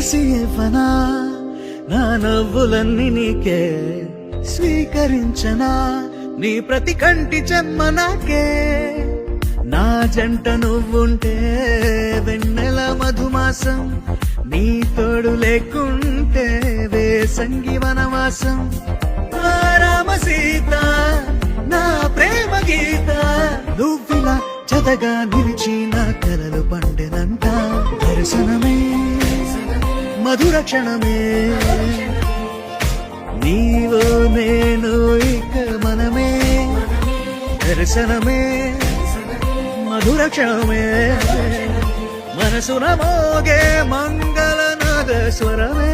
రాసి ఇవ్వనా నా నవ్వులన్నీ నీకే స్వీకరించనా నీ ప్రతి కంటి చెమ్మ నాకే నా జంట నువ్వుంటే వెన్నెల మధుమాసం నీ తోడు లేకుంటే వేసంగి వనవాసం ఆ రామ సీత నా ప్రేమ గీత నువ్విలా జతగా నిలిచి నా కలలు పండెనంట దర్శనమే మధుర క్షణమే నీవో నేను ఇక మనమే దర్శనమే మధుర క్షణమే మనసున మోగే మంగళనాద స్వరమే